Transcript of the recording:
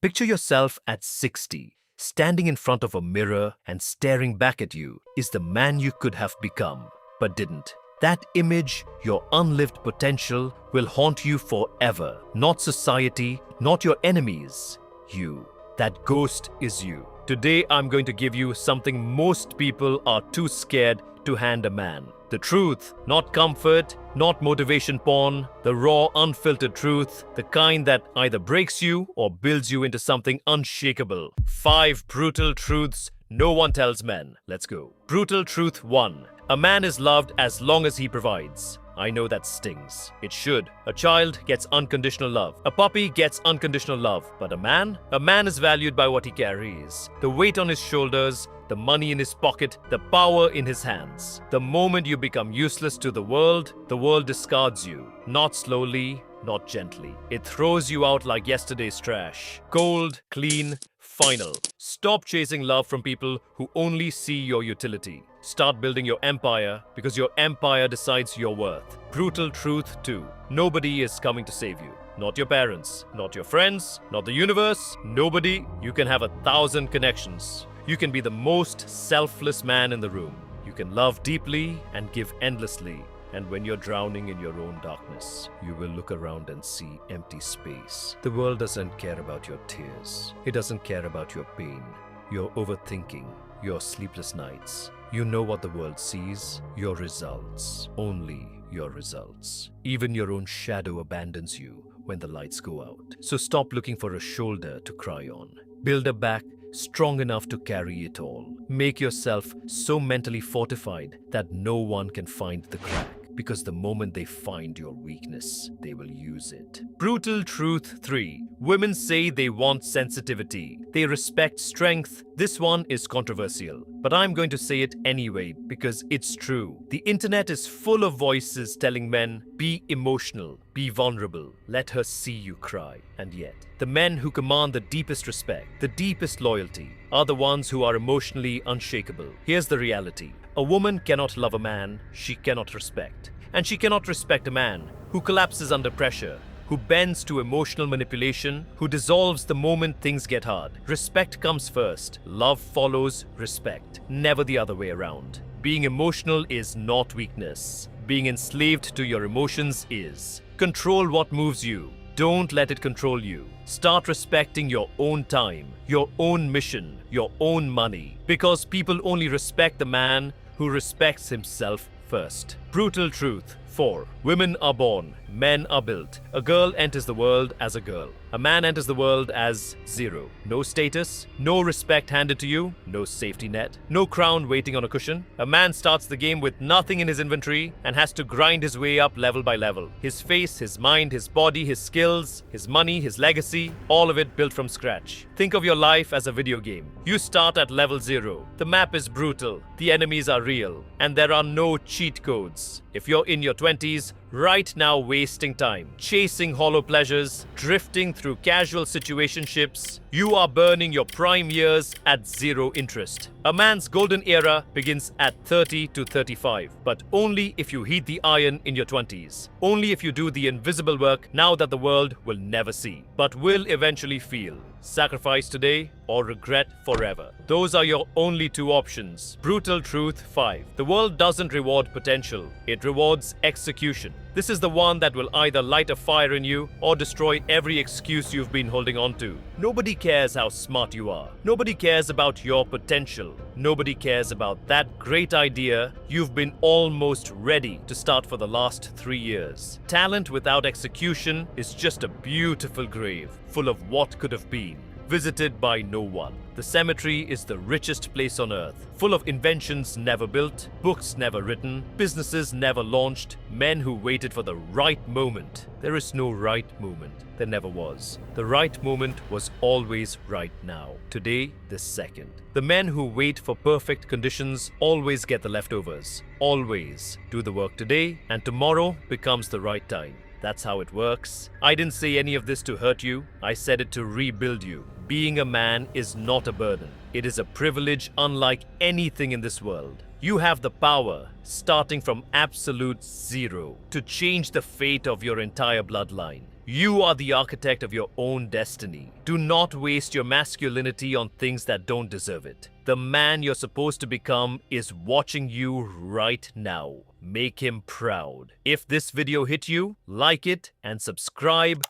Picture yourself at 60, standing in front of a mirror and staring back at you is the man you could have become, but didn't. That image, your unlived potential, will haunt you forever. Not society, not your enemies. You. That ghost is you. Today I'm going to give you something most people are too scared to hand a man. The truth, not comfort, not motivation porn, the raw, unfiltered truth, the kind that either breaks you or builds you into something unshakable. 5 brutal truths no one tells men. Let's go. Brutal truth 1. A man is loved as long as he provides. I know that stings. It should. A child gets unconditional love. A puppy gets unconditional love. But a man? A man is valued by what he carries. The weight on his shoulders, the money in his pocket, the power in his hands. The moment you become useless to the world discards you. Not slowly, not gently. It throws you out like yesterday's trash. Cold, clean, final. Stop chasing love from people who only see your utility. Start building your empire because your empire decides your worth. Brutal truth 2. Nobody is coming to save you. Not your parents, not your friends, not the universe. Nobody. You can have 1,000 connections. You can be the most selfless man in the room. You can love deeply and give endlessly. And when you're drowning in your own darkness, you will look around and see empty space. The world doesn't care about your tears. It doesn't care about your pain, your overthinking, your sleepless nights. You know what the world sees? Your results. Only your results. Even your own shadow abandons you when the lights go out. So stop looking for a shoulder to cry on. Build a back strong enough to carry it all. Make yourself so mentally fortified that no one can find the crack. Because the moment they find your weakness, they will use it. Brutal truth 3. Women say they want sensitivity. They respect strength. This one is controversial, but I'm going to say it anyway because it's true. The internet is full of voices telling men, be emotional, be vulnerable, let her see you cry. And yet, the men who command the deepest respect, the deepest loyalty, are the ones who are emotionally unshakable. Here's the reality. A woman cannot love a man she cannot respect. And she cannot respect a man who collapses under pressure, who bends to emotional manipulation, who dissolves the moment things get hard. Respect comes first. Love follows respect. Never the other way around. Being emotional is not weakness. Being enslaved to your emotions is. Control what moves you. Don't let it control you. Start respecting your own time, your own mission, your own money. Because people only respect the man who respects himself first. Brutal truth 4. Women are born, men are built. A girl enters the world as a girl. A man enters the world as 0. No status, no respect handed to you, no safety net, no crown waiting on a cushion. A man starts the game with nothing in his inventory and has to grind his way up level by level. His face, his mind, his body, his skills, his money, his legacy, all of it built from scratch. Think of your life as a video game. You start at level 0. The map is brutal, the enemies are real, and there are no cheat codes. If you're in your 20s, right now wasting time, chasing hollow pleasures, drifting through casual situationships, you are burning your prime years at 0 interest. A man's golden era begins at 30 to 35, but only if you heat the iron in your 20s. Only if you do the invisible work now that the world will never see, but will eventually feel. Sacrifice today or regret forever. Those are your only 2 options. Brutal truth 5. The world doesn't reward potential, it rewards execution. This is the one that will either light a fire in you or destroy every excuse you've been holding on to. Nobody cares how smart you are. Nobody cares about your potential. Nobody cares about that great idea you've been almost ready to start for the last 3 years. Talent without execution is just a beautiful grave, full of what could have been, visited by no one. The cemetery is the richest place on earth, full of inventions never built, books never written, businesses never launched, men who waited for the right moment. There is no right moment. There never was. The right moment was always right now. Today, this second. The men who wait for perfect conditions always get the leftovers. Always do the work today, and tomorrow becomes the right time. That's how it works. I didn't say any of this to hurt you. I said it to rebuild you. Being a man is not a burden. It is a privilege unlike anything in this world. You have the power, starting from absolute 0, to change the fate of your entire bloodline. You are the architect of your own destiny. Do not waste your masculinity on things that don't deserve it. The man you're supposed to become is watching you right now. Make him proud. If this video hit you, like it and subscribe